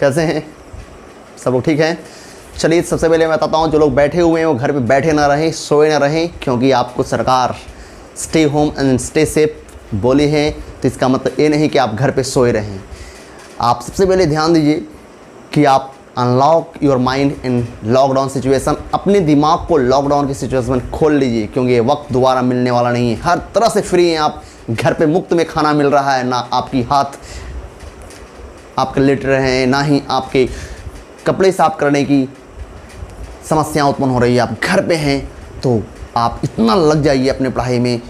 कैसे हैं सब लोग? ठीक हैं? चलिए सबसे पहले मैं बताता हूँ, जो लोग बैठे हुए हैं वो घर पे बैठे ना रहें, सोए ना रहें, क्योंकि आपको सरकार stay home and stay safe बोली है। तो इसका मतलब ये नहीं कि आप घर पे सोए रहें। आप सबसे पहले ध्यान दीजिए कि आप unlock your mind in lockdown situation. अपने दिमाग को लॉकडाउन की सिचुएशन में खोल लीजिए, क्योंकि ये वक्त दोबारा मिलने वाला नहीं है। हर तरह से फ्री हैं आप, घर पे मुफ्त में खाना मिल रहा है, ना आपकी हाथ आपके लेट रहे हैं, ना ही आपके कपड़े साफ करने की समस्या उत्पन्न हो रही है। आप घर पे हैं तो आप इतना लग जाइए अपने पढ़ाई में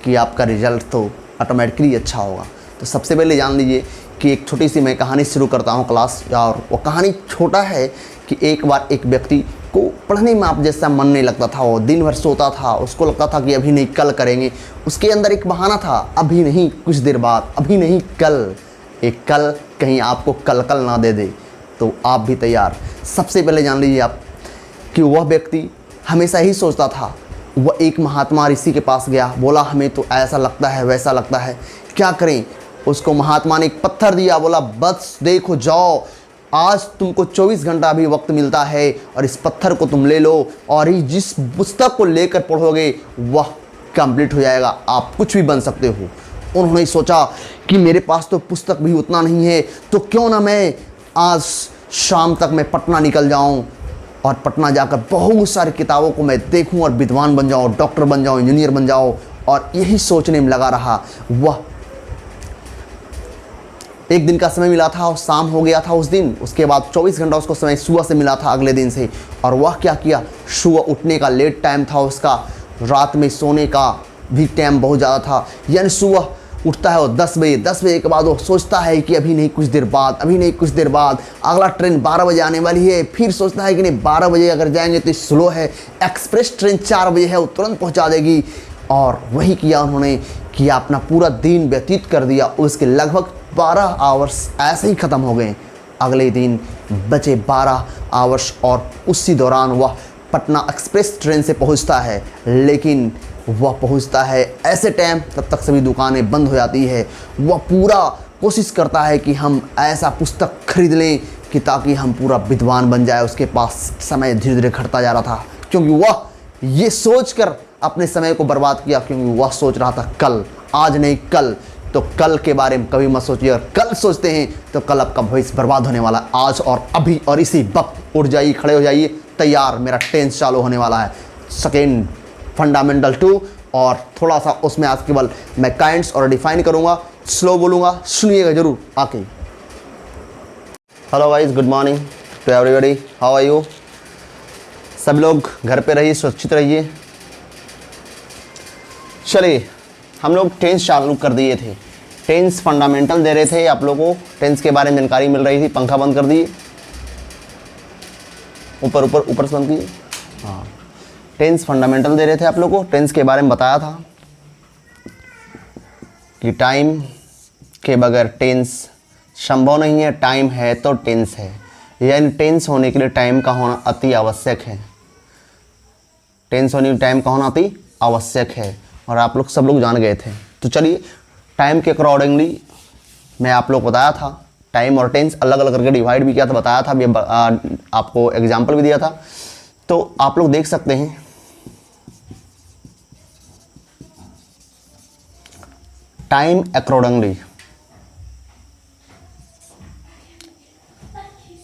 कि आपका रिजल्ट तो ऑटोमेटिकली अच्छा होगा। तो सबसे पहले जान लीजिए कि एक छोटी सी मैं कहानी शुरू करता हूँ क्लास, और वो कहानी छोटा है कि एक बार एक व्यक्ति को पढ़ने में आप जैसा मन नहीं लगता था, वो दिन भर सोता था, उसको लगता था कि अभी नहीं कल करेंगे। उसके अंदर एक बहाना था, अभी नहीं कुछ देर बाद, अभी नहीं कल। एक कल कहीं आपको कल ना दे दे तो आप भी तैयार। सबसे पहले जान लीजिए आप कि वह व्यक्ति हमेशा ही सोचता था। वह एक महात्मा ऋषि के पास गया, बोला हमें तो ऐसा लगता है वैसा लगता है, क्या करें। उसको महात्मा ने एक पत्थर दिया, बोला बस देखो जाओ, आज तुमको 24 घंटा भी वक्त मिलता है और इस पत्थर को तुम ले लो, और ही जिस पुस्तक को लेकर पढ़ोगे वह कंप्लीट हो जाएगा, आप कुछ भी बन सकते हो। उन्होंने सोचा कि मेरे पास तो पुस्तक भी उतना नहीं है, तो क्यों ना मैं आज शाम तक मैं पटना निकल जाऊं और पटना जाकर बहुत सारी किताबों को मैं देखूं और विद्वान बन जाऊं, डॉक्टर बन जाऊं, इंजीनियर बन जाऊं। और यही सोचने में लगा रहा। वह एक दिन का समय मिला था और शाम हो गया था उस दिन। उसके बाद 24 घंटा उसको समय सुबह से मिला था अगले दिन से। और वह क्या किया, सुबह उठने का लेट टाइम था उसका, रात में सोने का भी टाइम बहुत ज़्यादा था। यानी सुबह उठता है वो 10 बजे, 10 बजे के बाद वो सोचता है कि अभी नहीं कुछ देर बाद, अभी नहीं कुछ देर बाद, अगला ट्रेन 12 बजे आने वाली है। फिर सोचता है कि नहीं 12 बजे अगर जाएंगे तो स्लो है, एक्सप्रेस ट्रेन 4 बजे है, वो तुरंत पहुंचा देगी। और वही किया उन्होंने कि अपना पूरा दिन व्यतीत कर दिया। उसके लगभग 12 आवर्स ऐसे ही ख़त्म हो गए। अगले दिन बचे 12 आवर्स और उसी दौरान वह पटना एक्सप्रेस ट्रेन से पहुंचता है। लेकिन वह पहुंचता है ऐसे टाइम, तब तक सभी दुकानें बंद हो जाती है। वह पूरा कोशिश करता है कि हम ऐसा पुस्तक खरीद लें कि ताकि हम पूरा विद्वान बन जाए। उसके पास समय धीरे धीरे घटता जा रहा था, क्योंकि वह ये सोचकर अपने समय को बर्बाद किया, क्योंकि वह सोच रहा था कल, आज नहीं कल। तो कल के बारे में कभी मत सोचिए, और कल सोचते हैं तो कल आपका भविष्य बर्बाद होने वाला है। आज और अभी और इसी वक्त उठ जाइए, खड़े हो जाइए, तैयार, मेरा टेंस चालू होने वाला है। सेकेंड फंडामेंटल 2, और थोड़ा सा उसमें आज केवल मैं काइंड्स और डिफाइन करूंगा, स्लो बोलूंगा, सुनिएगा जरूर आके। Hello guys, good morning to everybody, how are you. सब लोग घर पे रहिए, सुरक्षित रहिए। चलिए, हम लोग टेंस चालू कर दिए थे, टेंस फंडामेंटल दे रहे थे आप लोगों को, टेंस के बारे में जानकारी मिल रही थी। पंखा बंद कर दिए, ऊपर ऊपर ऊपर से बंद किए। हाँ, टेंस फंडामेंटल दे रहे थे आप लोगों को। टेंस के बारे में बताया था कि टाइम के बगैर टेंस संभव नहीं है, टाइम है तो टेंस है। यानी टेंस होने के लिए टाइम का होना अति आवश्यक है। टेंस होने के लिए टाइम का होना अति आवश्यक है, और आप लोग सब लोग जान गए थे। तो चलिए, टाइम के अकॉर्डिंगली मैं आप लोग को बताया था, टाइम और टेंस अलग अलग करके डिवाइड भी किया था, बताया था, भी आपको एग्जाम्पल भी दिया था। तो आप लोग देख सकते हैं टाइम अकॉर्डिंगली,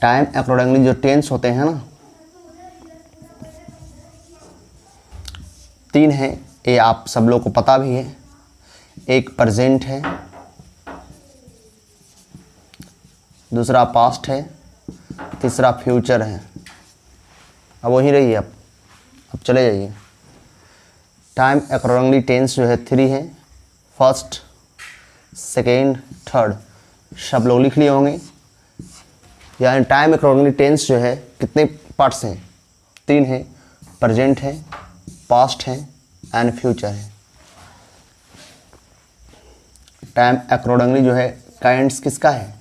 टाइम अकॉर्डिंगली जो टेंस होते हैं ना, 3 हैं, ये आप सब लोग को पता भी है। एक प्रेजेंट है, दूसरा पास्ट है, तीसरा फ्यूचर है। अब वहीं रहिए, अब चले जाइए। टाइम अकॉर्डिंगली टेंस जो है 3 है, फर्स्ट, सेकेंड, थर्ड, सब लोग लिख लिए होंगे। यानी टाइम अकॉर्डिंगली टेंस जो है कितने पार्ट्स हैं, 3 है, प्रेजेंट है, पास्ट है एंड फ्यूचर है। टाइम अकॉर्डिंगली जो है काइंड्स किसका है,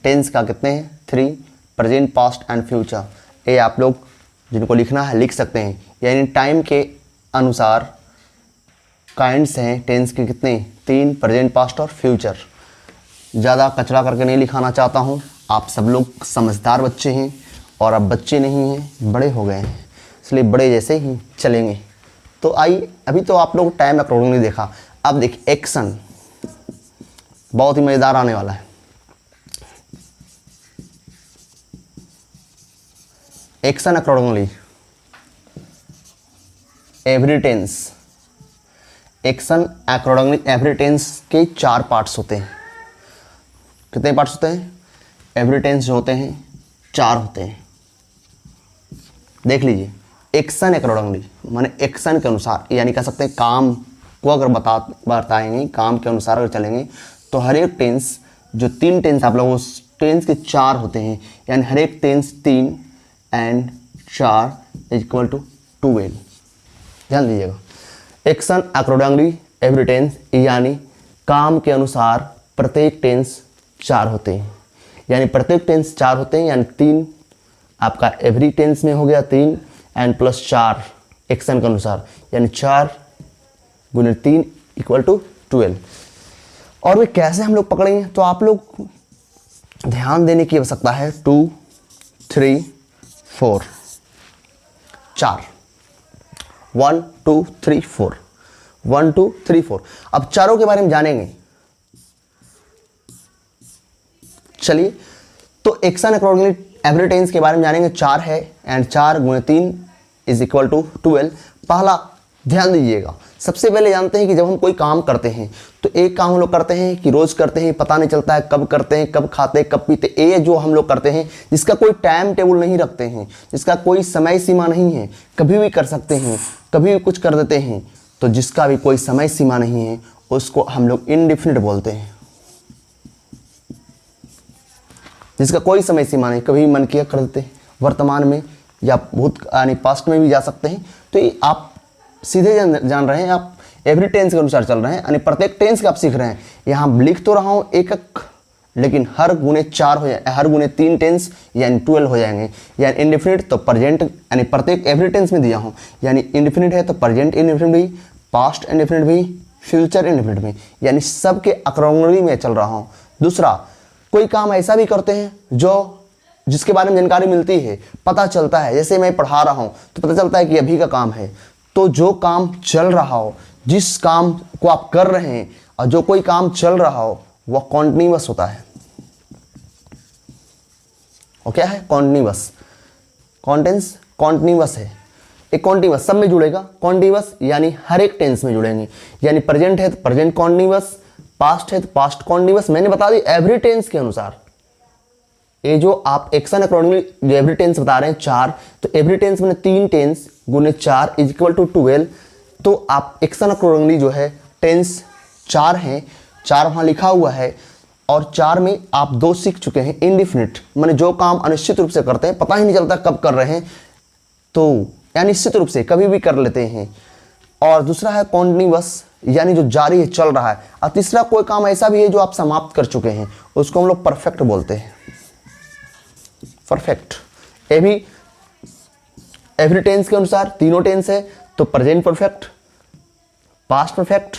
टेंस का, कितने हैं, 3, प्रेजेंट, पास्ट एंड फ्यूचर। ये आप लोग जिनको लिखना है लिख सकते हैं। यानी टाइम के अनुसार काइंड्स हैं टेंस के कितने, 3, प्रेजेंट, पास्ट और फ्यूचर। ज़्यादा कचरा करके नहीं लिखाना चाहता हूँ, आप सब लोग समझदार बच्चे हैं और अब बच्चे नहीं हैं, बड़े हो गए हैं, इसलिए बड़े जैसे ही चलेंगे। तो आइए, अभी तो आप लोग टाइम अकॉर्डिंगली देखा, अब देखिए एक्शन बहुत ही मज़ेदार आने वाला है। Action accordingly every tense, action accordingly every tense के 4 पार्ट्स होते हैं। कितने पार्ट्स होते हैं? एवरी टेंस जो होते हैं 4 होते हैं। देख लीजिए, एक्शन अकॉर्डिंगली माने एक्शन के अनुसार, यानी कह सकते हैं काम को अगर बताएंगे, काम के अनुसार अगर चलेंगे तो हर एक टेंस, जो 3 टेंस आप लोग उस टेंस के 4 होते हैं, यानी हर एक टेंस 3 एंड 4 इक्वल टू 12। ध्यान दीजिएगा, एक्शन अकॉर्डिंगली एवरी टेंस यानी काम के अनुसार प्रत्येक टेंस 4 होते हैं, यानी प्रत्येक टेंस 4 होते हैं, यानी 3 आपका एवरी टेंस में हो गया 3 एंड प्लस 4 एक्शन के अनुसार, यानी 4 गुने 3 इक्वल टू 12। और वे कैसे हम लोग पकड़ेंगे, तो आप लोग ध्यान देने की आवश्यकता है। 2 3 4 4 1 2 3 4 1 2 3 4। अब चारों के बारे में जानेंगे। चलिए, तो एक्शन अकॉर्डिंगली एवरी टेंस के बारे में जानेंगे। 4 है एंड 4 गुणे 3 इज इक्वल टू 12। पहला ध्यान दीजिएगा, सबसे पहले जानते हैं कि जब हम कोई काम करते हैं तो एक काम हम लोग करते हैं कि रोज़ करते हैं, पता नहीं चलता है कब करते हैं, कब खाते हैं, कब पीते। ये जो हम लोग करते हैं जिसका कोई टाइम टेबल नहीं रखते हैं, जिसका कोई समय सीमा नहीं है, कभी भी कर सकते हैं, कभी भी कुछ कर देते हैं, तो जिसका भी कोई समय सीमा नहीं है उसको हम लोग इनडिफिनिट बोलते हैं। जिसका कोई समय सीमा नहीं, कभी मन किया कर देते हैं, वर्तमान में या भूत यानी पास्ट में भी जा सकते हैं। तो ये आप सीधे जान रहे हैं, आप एवरी टेंस के अनुसार चल रहे हैं, यानी प्रत्येक टेंस का आप सीख रहे हैं। यहाँ लिख तो रहा हूँ एक एक, लेकिन हर गुने 4 हो जाए, हर गुने 3 टेंस यानी 12 हो जाएंगे। यानी इंडिफिनिट तो प्रेजेंट, यानी प्रत्येक एवरी टेंस में दिया हूँ, यानी इंडिफिनिट है तो प्रेजेंट इंडिफिनिट भी, पास्ट इंडिफिनिट भी, फ्यूचर इंडिफिनिट भी, यानी सबके अकॉर्डिंगली में चल रहा हूँ। दूसरा, कोई काम ऐसा भी करते हैं जिसके बारे में जानकारी मिलती है, पता चलता है, जैसे मैं पढ़ा रहा हूँ तो पता चलता है कि अभी का काम है। तो जो काम चल रहा हो, जिस काम को आप कर रहे हैं और जो कोई काम चल रहा हो, वह कॉन्टिन्यूअस होता है। और क्या है? कॉन्टिन्यूअस। कॉन्टेंस कॉन्टिन्यूअस है, एक कॉन्टिन्यूअस सब में जुड़ेगा। कॉन्टिन्यूअस यानी हर एक टेंस में जुड़ेंगे, यानी प्रेजेंट है तो प्रेजेंट कॉन्टिन्यूअस, पास्ट है तो पास्ट कॉन्टिन्यूअस। मैंने बता दी एवरी टेंस के अनुसार। ये जो आप एक्शन अकॉर्डिंगली जो एवरी टेंस बता रहे हैं 4, तो एवरी टेंस मैंने 3 टेंस गुने 4 इज इक्वल टू 12। तो आप एक्शन अकॉर्डिंगली जो है टेंस 4 हैं, 4 वहाँ लिखा हुआ है, और 4 में आप 2 सीख चुके हैं। इंडिफिनिट माने जो काम अनिश्चित रूप से करते हैं, पता ही नहीं चलता कब कर रहे हैं, तो या निश्चित रूप से कभी भी कर लेते हैं। और दूसरा है कॉन्टिन्यूअस, यानी जो जारी है, चल रहा है। और तीसरा, कोई काम ऐसा भी है जो आप समाप्त कर चुके हैं, उसको हम लोग परफेक्ट बोलते हैं। परफेक्ट। ये भी एवरी टेंस के अनुसार तीनों टेंस है, तो present perfect, past perfect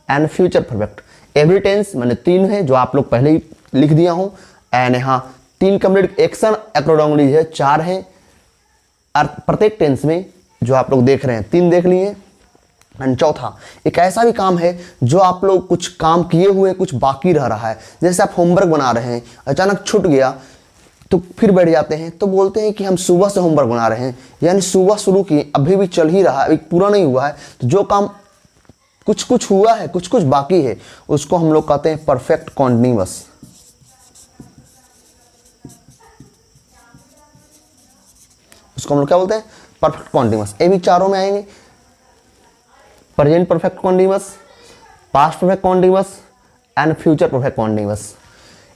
and future perfect. Every tense मैंने 3 है जो आप लोग पहले ही लिख दिया हूं, एंड यहाँ 3 कंप्लीट। एक्शन अकॉर्डिंगली है 4 है, और प्रत्येक टेंस में जो आप लोग देख रहे हैं 3 देख लिए। एंड चौथा, एक ऐसा भी काम है जो आप लोग कुछ काम किए हुए कुछ बाकी रह रहा है, जैसे आप होमवर्क बना रहे हैं, अचानक छूट गया तो फिर बैठ जाते हैं, तो बोलते हैं कि हम सुबह से होमवर्क बना रहे हैं, यानी सुबह शुरू किए, अभी भी चल ही रहा है, अभी पूरा नहीं हुआ है। तो जो काम कुछ कुछ हुआ है, कुछ कुछ बाकी है, उसको हम लोग कहते हैं परफेक्ट कॉन्टिन्यूअस। उसको हम लोग क्या बोलते हैं? Perfect continuous. ये भी चारों में आएंगे, present perfect continuous, past perfect continuous and future perfect continuous.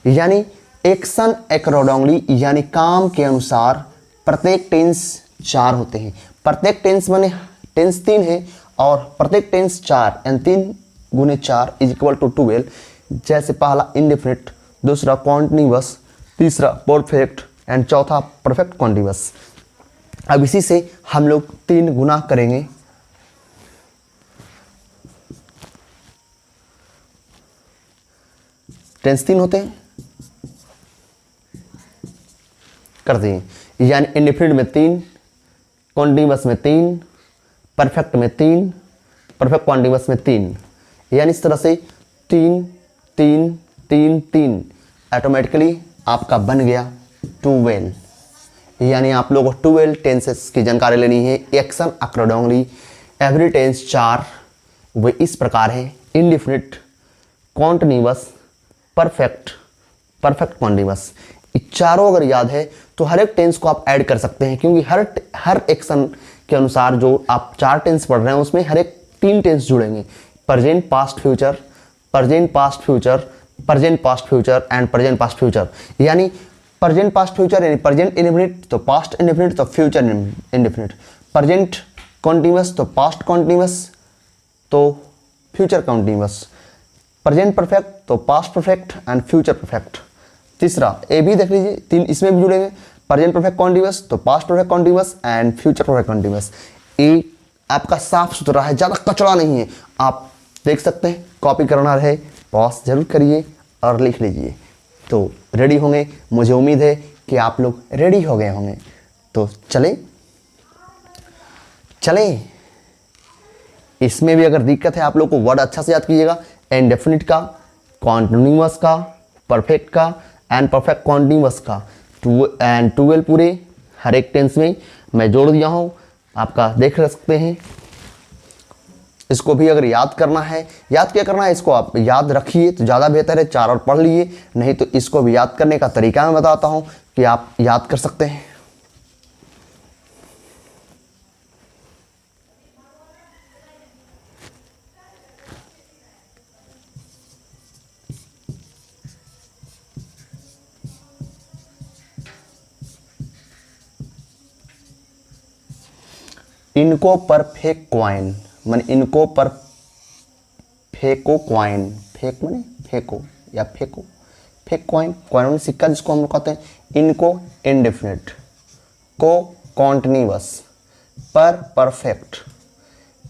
यानी एक्शन अकॉर्डिंगली यानी काम के अनुसार प्रत्येक टेंस 4 होते हैं। प्रत्येक टेंस माने टेंस 3 है, और प्रत्येक टेंस 4 एंड 3 गुने 4 इज इक्वल टू 12। जैसे पहला इंडिफिनिट, दूसरा कॉन्टिन्यूअस, तीसरा परफेक्ट एंड चौथा परफेक्ट कॉन्टिन्यूअस। अब इसी से हम लोग 3 गुना करेंगे। टेंस 3 होते हैं, कर दिए, यानी इंडेफिनिट में 3, कॉन्टिन्यूअस में 3, परफेक्ट में 3, परफेक्ट कॉन्टिन्यूअस में 3, यानी इस तरह से 3 3 3 3 ऑटोमेटिकली आपका बन गया 12। यानी आप लोगों को 12 टेंसेस की जानकारी लेनी है। एक्शन अकॉर्डिंगली एवरी टेंस 4 वे इस प्रकार है: indefinite, continuous, perfect, perfect continuous. ये चारों अगर याद है तो हर एक टेंस को आप ऐड कर सकते हैं, क्योंकि हर एक्शन के अनुसार जो आप 4 टेंस पढ़ रहे हैं उसमें हर एक 3 टेंस जुड़ेंगे: present past future, present past future, present past future and present past future. यानी प्रेजेंट पास्ट फ्यूचर यानी प्रेजेंट इंडेफिनिट तो पास्ट इंडेफिनिट तो फ्यूचर इंडेफिनिट, प्रेजेंट कॉन्टिन्यूअस तो पास्ट कॉन्टिन्यूअस तो फ्यूचर कॉन्टिन्यूअस, प्रेजेंट परफेक्ट तो past perfect and future perfect. तीसरा ए भी देख लीजिए, 3 इसमें भी जुड़ेंगे: प्रेजेंट परफेक्ट कॉन्टिन्यूअस तो past perfect continuous and future perfect continuous. ए आपका साफ सुथरा है, ज़्यादा कचड़ा नहीं है। आप देख सकते हैं, कॉपी करना रहे पॉज जरूर करिए और लिख लीजिए। तो रेडी होंगे, मुझे उम्मीद है कि आप लोग रेडी हो गए होंगे। तो चलें। इसमें भी अगर दिक्कत है आप लोग को वर्ड अच्छा से याद कीजिएगा: इंडेफिनिट का, कॉन्टिन्यूअस का, परफेक्ट का एंड परफेक्ट कॉन्टिन्यूअस का। 12 पूरे हर एक टेंस में मैं जोड़ दिया हूँ, आपका देख सकते हैं। इसको भी अगर याद करना है, याद क्या करना है, इसको आप याद रखिए तो ज़्यादा बेहतर है। 4 और पढ़ लिए, नहीं तो इसको भी याद करने का तरीका मैं बताता हूँ कि आप याद कर सकते हैं। इनको पर फेक क्वाइन, माने इनको पर फेको क्वाइन, फेक माने फेको या फेको, फेक क्वाइन, क्वाइन सिक्का जिसको हम लोग कहते हैं। इनको इंडेफिनिट, को कॉन्टिन्यूअस, पर परफेक्ट,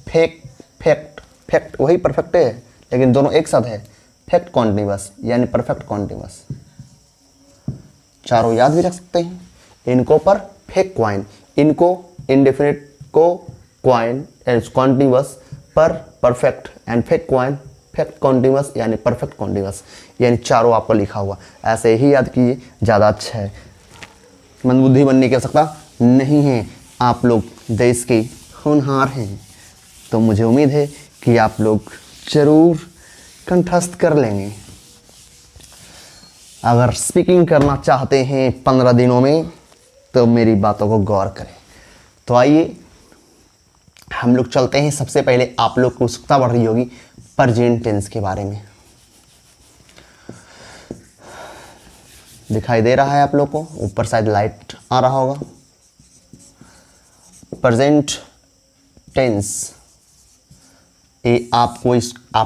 फेक फेक्ट, फेक्ट वही परफेक्ट है लेकिन दोनों एक साथ है, फेक्ट कॉन्टिन्यूअस यानी परफेक्ट कॉन्टिन्यूअस। चारों याद भी रख सकते हैं। इनको पर फेक क्वाइन, इनको इंडेफिनिट, को क्वाइन एज कॉन्टिन्यूअस, पर perfect and fake coin, fact continuous यानी परफेक्ट कॉन्टिन्यूअस। यानी चारों आपको लिखा हुआ, ऐसे ही याद कीजिए, ज़्यादा अच्छा है। मंदबुद्धि बनने की आवश्यकता नहीं है, आप लोग देश के होनहार हैं। तो मुझे उम्मीद है कि आप लोग जरूर कंठस्थ कर लेंगे। अगर स्पीकिंग करना चाहते हैं 15 दिनों में तो मेरी बातों को गौर करें। तो आइए हम लोग चलते हैं। सबसे पहले आप लोग को उत्सुकता बढ़ रही होगी प्रेजेंट टेंस के बारे में। दिखाई दे रहा है आप लोग को, ऊपर शायद लाइट आ रहा होगा। प्रेजेंट टेंस ये आप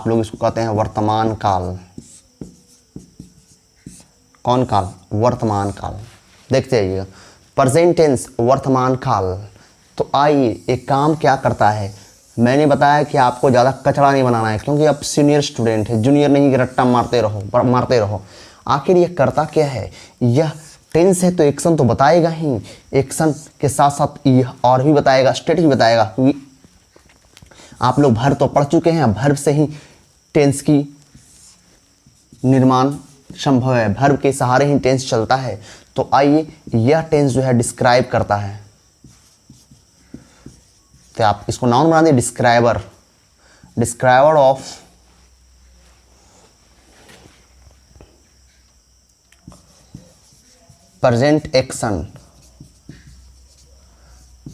लोग इसको कहते हैं वर्तमान काल। कौन काल? वर्तमान काल। देखते आइएगा, प्रेजेंट टेंस वर्तमान काल। तो आइए एक काम क्या करता है, मैंने बताया कि आपको ज़्यादा कचरा नहीं बनाना है, क्योंकि आप सीनियर स्टूडेंट है, जूनियर नहीं कि रट्टा मारते रहो। आखिर ये करता क्या है? यह टेंस है तो एक्शन तो बताएगा ही, एक्शन के साथ साथ यह और भी बताएगा, स्टेट भी बताएगा। क्योंकि आप लोग भर तो पढ़ चुके हैं, भर्व से ही टेंस की निर्माण संभव है, भर्व के सहारे ही टेंस चलता है। तो आइए यह टेंस जो है डिस्क्राइब करता है, तो आप इसको नाउन बना दें describer, describer of present action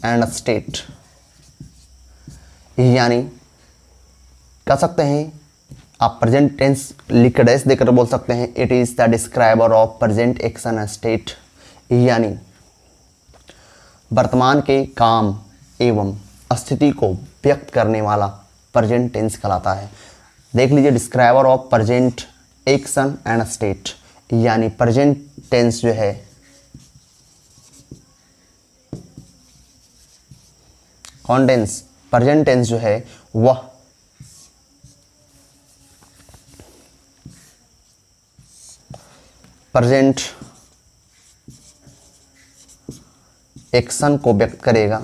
and state. यानी कह सकते हैं आप प्रेजेंट टेंस लिख कर डैश देकर बोल सकते हैं it is the describer of present action and state. यानी वर्तमान के काम एवं स्थिति को व्यक्त करने वाला प्रेजेंट टेंस कहलाता है। देख लीजिए, describer of present action and state. यानी प्रेजेंट टेंस जो है कौन टेंस? प्रेजेंट टेंस जो है वह प्रेजेंट एक्शन को व्यक्त करेगा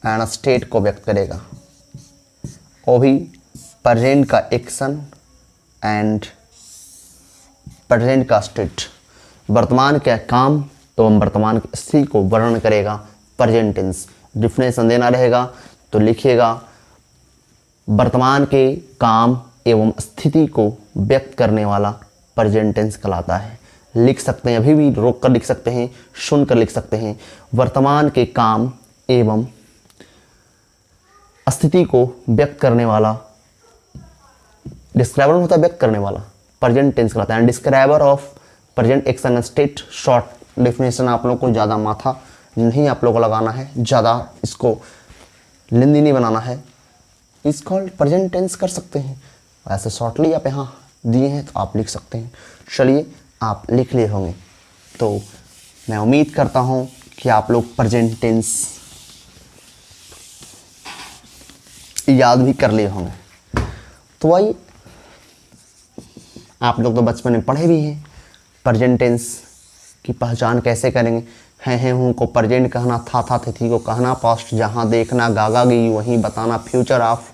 एंड स्टेट को व्यक्त करेगा, वो भी प्रेजेंट का एक्शन एंड प्रेजेंट का स्टेट। वर्तमान का काम एवं वर्तमान की स्थिति को वर्णन करेगा प्रेजेंट टेंस। डिफिनेशन देना रहेगा तो लिखिएगा वर्तमान के काम एवं स्थिति को व्यक्त करने वाला प्रेजेंट टेंस कहलाता है। लिख सकते हैं, अभी भी रोक कर लिख सकते हैं, सुन कर लिख सकते हैं। वर्तमान के काम एवं स्थिति को व्यक्त करने वाला, डिस्क्राइबर होता है व्यक्त करने वाला, प्रेजेंट टेंस कहलाता है। Describer of present action and state. Short definition आप लोगों को ज़्यादा माथा नहीं आप लोगों को लगाना है, ज़्यादा इसको लेंदी नहीं बनाना है। इस कॉल्ड प्रेजेंट टेंस कर सकते हैं, ऐसे शॉर्टली आप यहाँ दिए हैं तो आप लिख सकते हैं। चलिए आप लिख लिए होंगे तो मैं उम्मीद करता हूँ कि आप लोग प्रेजेंट टेंस याद भी कर लिए होंगे। तो आइए, आप लोग तो बचपन में पढ़े भी हैं प्रेजेंट टेंस की पहचान कैसे करेंगे। हैं हूँ को प्रेजेंट कहना, था थी को कहना पास्ट, जहाँ देखना गागा गई वहीं बताना फ्यूचर ऑफ।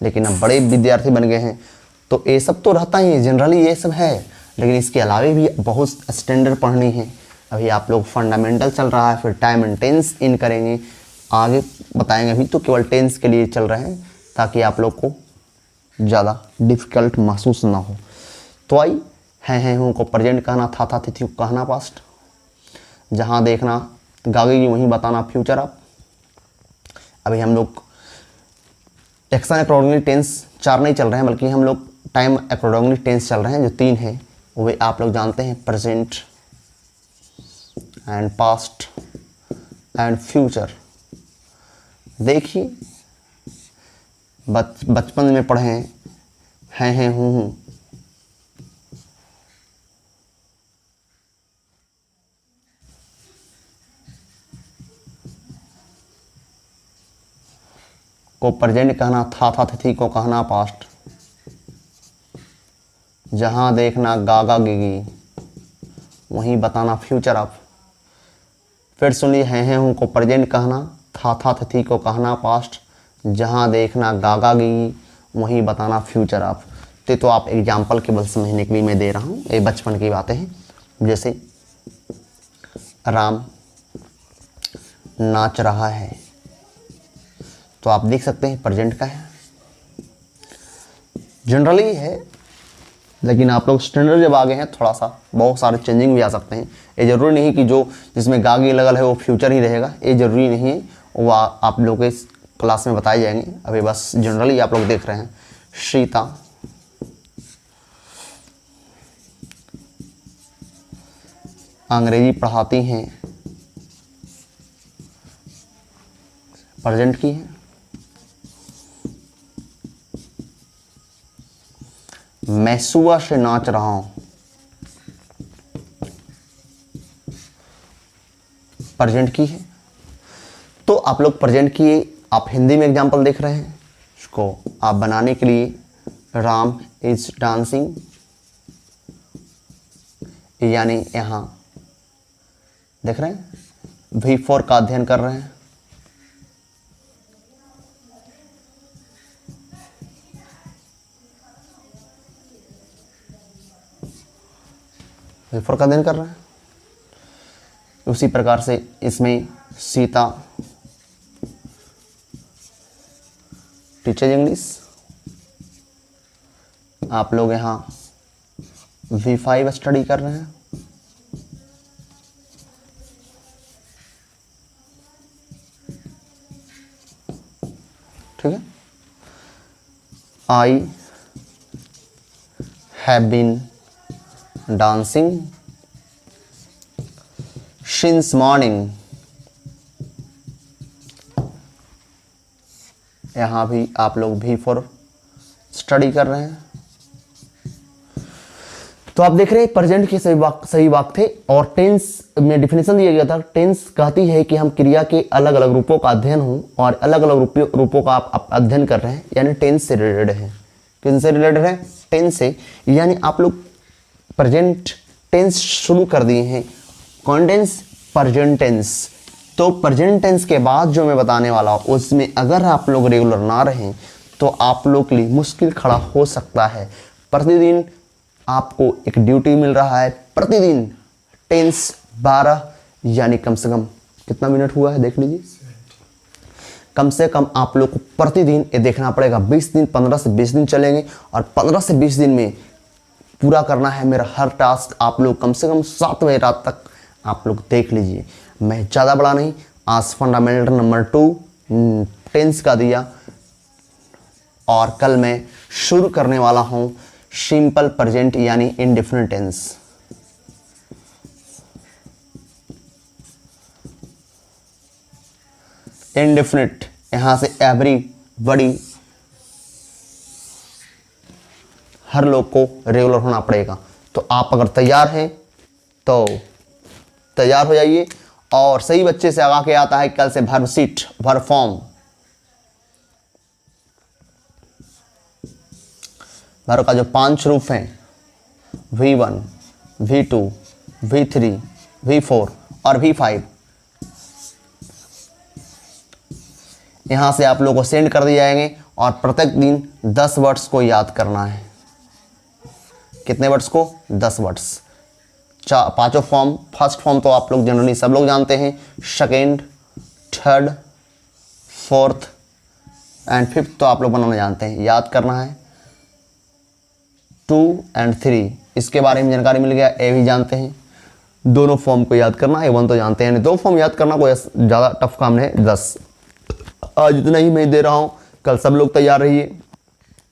लेकिन अब बड़े विद्यार्थी बन गए हैं तो ये सब तो रहता ही है, जनरली ये सब है, लेकिन इसके अलावा भी बहुत स्टैंडर्ड पढ़नी है। अभी आप लोग फंडामेंटल चल रहा है, फिर टाइम एंड टेंस इन करेंगे, आगे बताएंगे। अभी तो केवल टेंस के लिए चल रहे हैं ताकि आप लोग को ज़्यादा डिफ़िकल्ट महसूस ना हो। तो आई हैं हूँ को प्रेजेंट कहना, था थी को कहना पास्ट, जहाँ देखना गागेगी वहीं बताना फ्यूचर आप। अभी हम लोग एक्शन अकॉर्डिंगली टेंस 4 नहीं चल रहे हैं, बल्कि हम लोग टाइम अकॉर्डिंगली टेंस चल रहे हैं। जो 3 हैं वे आप लोग जानते हैं, present and past and future. देखिए बचपन में पढ़े हैं हूँ को प्रेजेंट कहना, था थी को कहना पास्ट, जहाँ देखना गागा गिगी वहीं बताना फ्यूचर ऑफ। फिर सुनिए हैं हूँ को प्रेजेंट कहना, था थी को कहना पास्ट, जहाँ देखना गागा गिगी वहीं बताना फ्यूचर ऑफ। तो आप एग्जाम्पल केवल समझने के लिए मैं दे रहा हूँ, ये बचपन की बातें हैं। जैसे राम नाच रहा है तो आप देख सकते हैं प्रेजेंट का है, जनरली है, लेकिन आप लोग स्टैंडर्ड जब आगे हैं थोड़ा सा बहुत सारे चेंजिंग भी आ सकते हैं। ये ज़रूरी नहीं कि जो जिसमें गागी लगल है वो फ्यूचर ही रहेगा, ये ज़रूरी नहीं है, वो आप लोग के इस क्लास में बताए जाएंगे। अभी बस जनरली आप लोग देख रहे हैं। सीता अंग्रेजी पढ़ाती हैं, प्रेजेंट की है। मैं सुबह से नाच रहा हूं, प्रेजेंट की है। तो आप लोग प्रेजेंट की आप हिंदी में एग्जांपल देख रहे हैं, इसको आप बनाने के लिए राम इज डांसिंग, यानी यहां देख रहे हैं V4 का अध्ययन कर रहे हैं। V4 का अध्ययन कर रहे हैं। उसी प्रकार से इसमें सीता टीचर इंग्लिश, आप लोग यहाँ V5 स्टडी कर रहे हैं। ठीक है। I have been dancing since morning, यहाँ भी आप लोग V4 स्टडी कर रहे हैं। तो आप देख रहे हैं प्रेजेंट के सही वाक्य थे। और टेंस में डिफिनेशन दिया गया था, टेंस कहती है कि हम क्रिया के अलग अलग रूपों का अध्ययन हो और अलग अलग रूपों का आप अध्ययन कर रहे हैं, यानी टेंस से रिलेटेड है। किनसे रिलेटेड है? टेंस से। यानी आप लोग प्रेजेंट टेंस शुरू कर दिए हैं, कौन टेंस? Present tense. तो प्रेजेंट टेंस के बाद जो मैं बताने वाला हूँ उसमें अगर आप लोग रेगुलर ना रहें तो आप लोग के लिए मुश्किल खड़ा हो सकता है। प्रतिदिन आपको एक ड्यूटी मिल रहा है, प्रतिदिन टेंस 12 यानी कम से कम कितना मिनट हुआ है देख लीजिए, कम से कम आप लोग को प्रतिदिन ये देखना पड़ेगा। 20 दिन 15 से 20 दिन चलेंगे और 15 से 20 दिन में पूरा करना है मेरा हर टास्क। आप लोग कम से कम 7 बजे रात तक आप लोग देख लीजिए। मैं ज़्यादा बड़ा नहीं, आज फंडामेंटल नंबर 2 टेंस का दिया और कल मैं शुरू करने वाला हूँ सिंपल प्रेजेंट यानी इंडेफिनिट टेंस। इंडेफिनिट यहाँ से एवरीबॉडी, हर लोग को रेगुलर होना पड़ेगा। तो आप अगर तैयार हैं तो तैयार हो जाइए। और सही बच्चे से आगे आता है कल से verb sheet, verb form. Verb का जो 5 रूप हैं V1, V2, V3, V4 और V5, यहाँ से आप लोगों को सेंड कर दिए जाएंगे और प्रत्येक दिन 10 वर्ड्स को याद करना है। कितने वर्ड्स को? 10 वर्ड्स। पांचों फॉर्म, फर्स्ट फॉर्म तो आप लोग जनरली सब लोग जानते हैं, second, third, fourth and fifth तो आप लोग बनाना जानते हैं। याद करना है 2 और 3, इसके बारे में जानकारी मिल गया। ए भी जानते हैं, दोनों फॉर्म को याद करना है। A1 तो जानते हैं, 2 फॉर्म याद करना कोई ज़्यादा टफ काम नहीं। 10 आज इतना ही मैं दे रहा हूँ, कल सब लोग तैयार रहिए।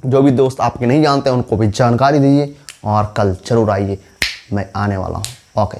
जो भी दोस्त आपके नहीं जानते हैं उनको भी जानकारी दीजिए और कल जरूर आइए, मैं आने वाला हूँ। ओके।